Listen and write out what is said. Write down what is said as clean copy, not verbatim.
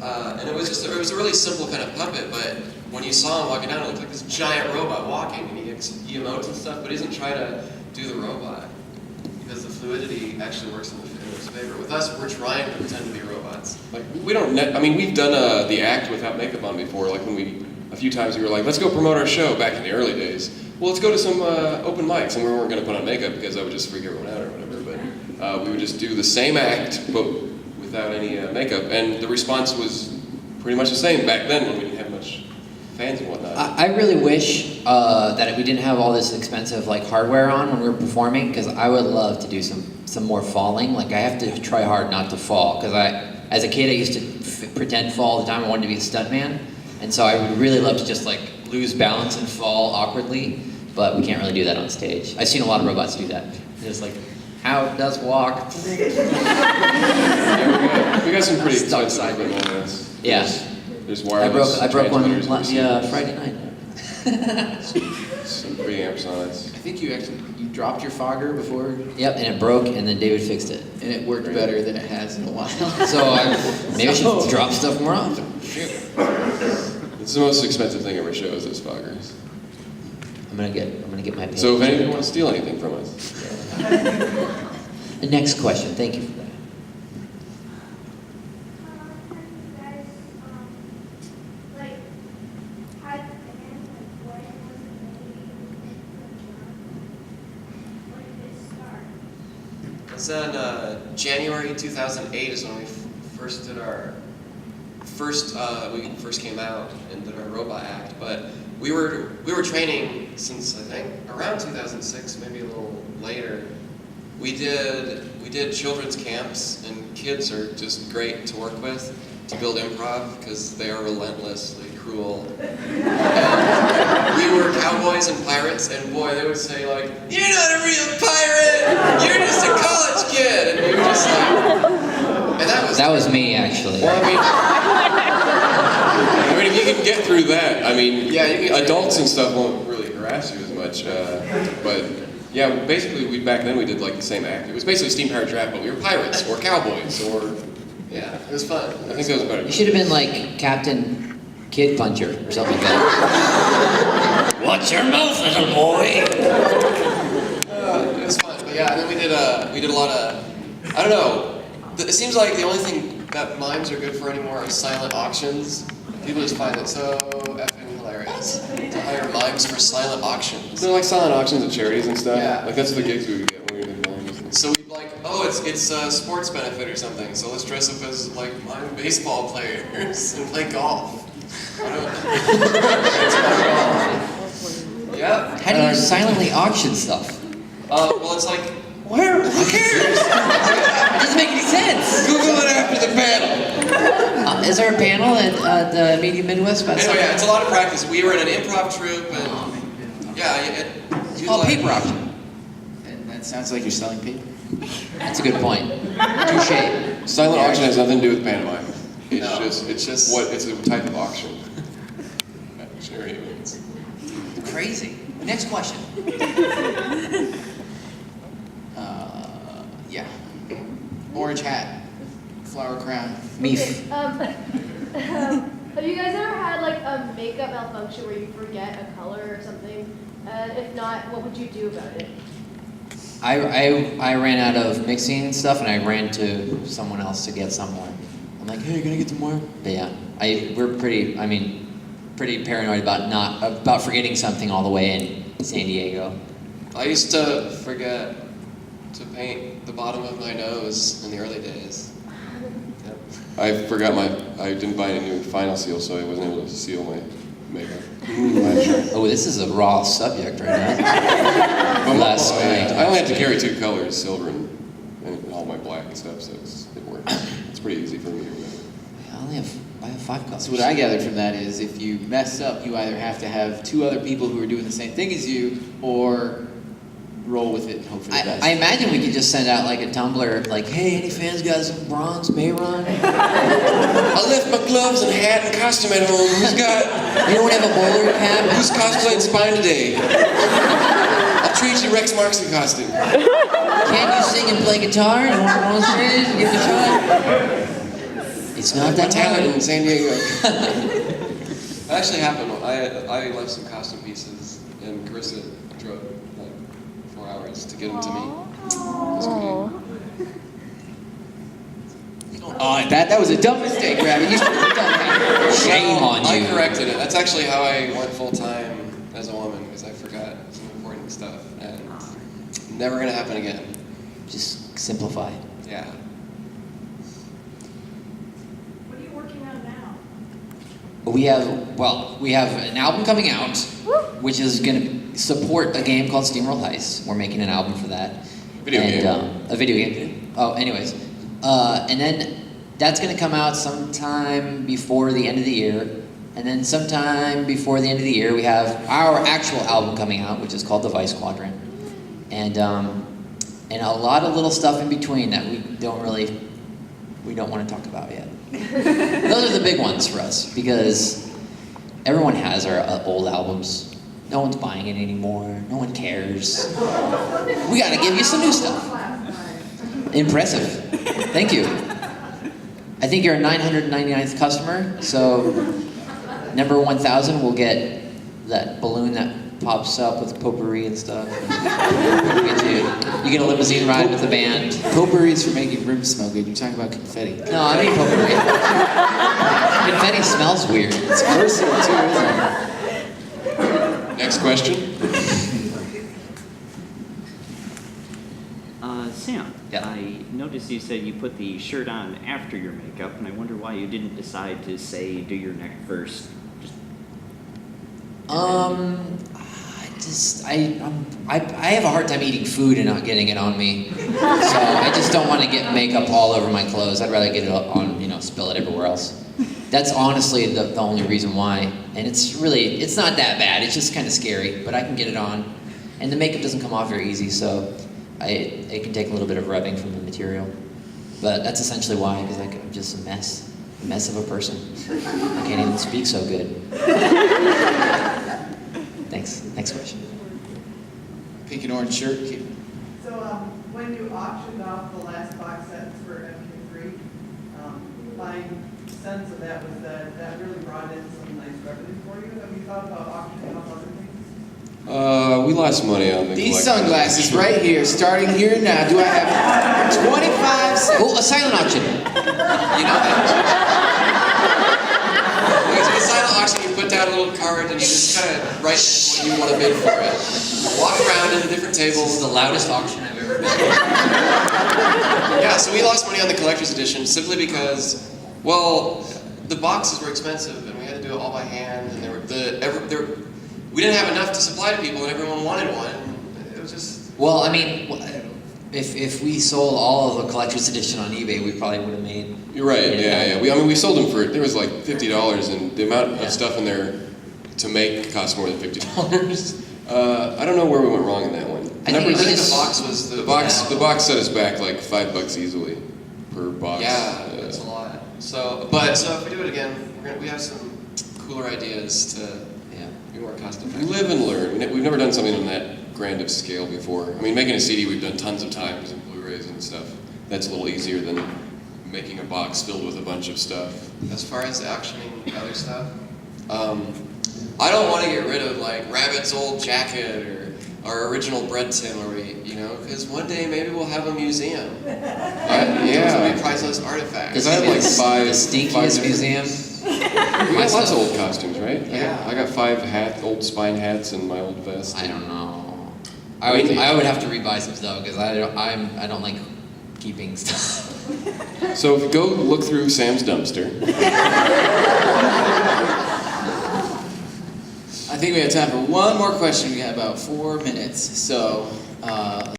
and it was a really simple kind of puppet, but when you saw him walking down, it looked like this giant robot walking, and he emotes and stuff, but he doesn't try to do the robot, because the fluidity actually works in his favor. With us, we're trying to pretend to be robots. Like, we don't, I mean, we've done the act without makeup on before, like when a few times we were like, let's go promote our show back in the early days. Well, let's go to some open mics, and we weren't going to put on makeup because that would just freak everyone out or whatever, but we would just do the same act, but without any makeup, and the response was pretty much the same back then when we didn't have much fans and whatnot. I really wish that we didn't have all this expensive like hardware on when we were performing, because I would love to do some more falling. Like, I have to try hard not to fall, because as a kid I used to pretend fall all the time. I wanted to be a stuntman, and so I would really love to just like lose balance and fall awkwardly, but we can't really do that on stage. I've seen a lot of robots do that. Just like, how it does walk. Yeah, we got some pretty expensive equipment on this. Yeah. There's wireless. I broke one transmitters, Friday night. some preamps on us. I think you dropped your fogger before. Yep, and it broke, and then David fixed it. And it worked better than it has in a while. So maybe I should drop stuff more often. It's the most expensive thing ever show is those foggers. I'm gonna get my pay. So if anyone wants to steal anything from us. The next question. Thank you for that. It was in January 2008 is when we first did our we first came out and did our robot act, but we were training since I think around 2006, maybe a little later. We did children's camps, and kids are just great to work with to build improv because they are relentlessly cruel. And we were cowboys and pirates, and boy, they would say like, "You're not a real pirate. You're just a college kid," and we were just like, and that was me actually. Well, I mean, if you can get through that, I mean, yeah, adults and stuff won't really harass you as much, but yeah, basically back then we did like the same act. It was basically Steam Powered Draft, but we were pirates or cowboys or yeah, it was fun. I think that was better. You should have been like Captain Kid Puncher or something like that. Watch your mouth, little boy. It was fun, but yeah, and then we did a lot of, I don't know. It seems like the only thing that mimes are good for anymore are silent auctions. People just find it so effing hilarious to hire mimes for silent auctions. They're like silent auctions at charities and stuff. Yeah. Like that's the gigs we would get when we were doing mimes. So we'd like, oh, it's a sports benefit or something, so let's dress up as like mime baseball players and play golf. Yeah. How do you silently auction stuff? Well, it's like, Where? Who cares? It doesn't make any sense. Google it after the panel. Is there a panel at the Media Midwest? Anyway, yeah, it's a lot of practice. We were in an improv troupe, and yeah, Oh, paper auction. And that sounds like you're selling paper. That's a good point. Touche. Silent auction has nothing to do with pantomime. It's just what it's a type of auction. Charity events. Crazy. Next question. Yeah. Orange hat, flower crown. Meef. Have you guys ever had like a makeup malfunction where you forget a color or something? If not, what would you do about it? I ran out of mixing stuff, and I ran to someone else to get some more. I'm like, hey, you gonna get some more? But yeah, we're pretty paranoid about forgetting something all the way in San Diego. I used to forget to paint the bottom of my nose in the early days. Yep. I didn't buy any new final seal, so I wasn't able to seal my makeup. Oh, this is a raw subject right now. Last night. I only had to carry 2 colors, silver and all my black and stuff, so it worked. It's pretty easy for me to remember. I have 5 colors. So what I gathered from that is if you mess up, you either have to have 2 other people who are doing the same thing as you, or roll with it and hope for the best. I imagine we could just send out like a Tumblr, like, hey, any fans got some bronze Mayron? I left my gloves and hat and costume at home. Who's got? Anyone have a bowler cap? Who's cosplaying Spine today? I'll treat you Rex Marks in costume. Can you sing and play guitar? You want to go on stage and give it a shot? It's not My that talent hard. in San Diego. That actually happened. I left some costume pieces, and Carissa drove like 4 hours to get them to me. Oh, that was a dumb mistake, Rabbit. You should have done that. Shame on I you. corrected it. That's actually how I went full time as a woman, because I forgot some important stuff, and never gonna happen again. Just simplify. Yeah. What are you working on now? We have an album coming out, which is going to support a game called SteamWorld Heist. We're making an album for that. Video game. A video game. Oh, anyways. And then that's going to come out sometime before the end of the year. And then sometime before the end of the year, we have our actual album coming out, which is called The Vice Quadrant. And a lot of little stuff in between that we don't want to talk about yet. Those are the big ones for us, because everyone has our old albums. No one's buying it anymore. No one cares. We got to give you some new stuff. Impressive. Thank you. I think you're a 999th customer, so number 1,000 will get that balloon that pops up with potpourri and stuff. You get a limousine ride with the band. Potpourri is for making rooms smell good. You're talking about confetti. No, I mean potpourri. Confetti smells weird. It's versatile too, isn't it? Next question. Sam, Yeah. I noticed you said you put the shirt on after your makeup, and I wonder why you didn't decide to say do your neck first. I have a hard time eating food and not getting it on me. So I just don't want to get makeup all over my clothes. I'd rather get it on, spill it everywhere else. That's honestly the only reason why. And it's not that bad. It's just kind of scary, but I can get it on. And the makeup doesn't come off very easy, so it can take a little bit of rubbing from the material. But that's essentially why, because I'm just a mess of a person. I can't even speak so good. Thanks. Next question. Pink and orange shirt. So when you auctioned off the last box sets for MK3, my sense of that was that really brought in some nice revenue for you. Have you thought about auctioning off other things? We lost money on the These collector's sunglasses edition. right here, starting here and now. Do I have 25 cents? Oh, a silent auction. You know that. Because with a silent auction, you put down a little card and you just kind of write in what you want to bid for it. Walk around into different This is tables. the loudest auction I've ever been. Yeah, so we lost money on the collector's edition simply because, well, the boxes were expensive and we had to do it all by hand, and we didn't have enough to supply to people, and everyone wanted one. It was just. Well, I mean, if we sold all of the collector's edition on eBay, we probably would have made. You're right. Yeah. We sold them for. There was like $50, and the amount Yeah. of stuff in there to make cost more than $50. I don't know where we went wrong in that one. I think Number we six, just- the box was the box. The box set us back like $5 easily per box. Yeah, that's a lot. So if we do it again, we have some cooler ideas to be more cost We effective. live and learn. We've never done something on that grand of scale before. I mean, making a CD we've done tons of times, and Blu-rays and stuff. That's a little easier than making a box filled with a bunch of stuff. As far as auctioning other stuff, I don't want to get rid of like Rabbit's old jacket or our original bread tin, where because one day maybe we'll have a museum. Yeah. Those will be priceless artifacts. Because I have like The five stinkiest museum. We got lots of old costumes, right? Yeah. I got 5 old spine hats and my old vest. I don't know. I would have to rebuy some stuff because I don't like keeping stuff. So if you go look through Sam's dumpster. I think we have time for one more question. We got about 4 minutes. So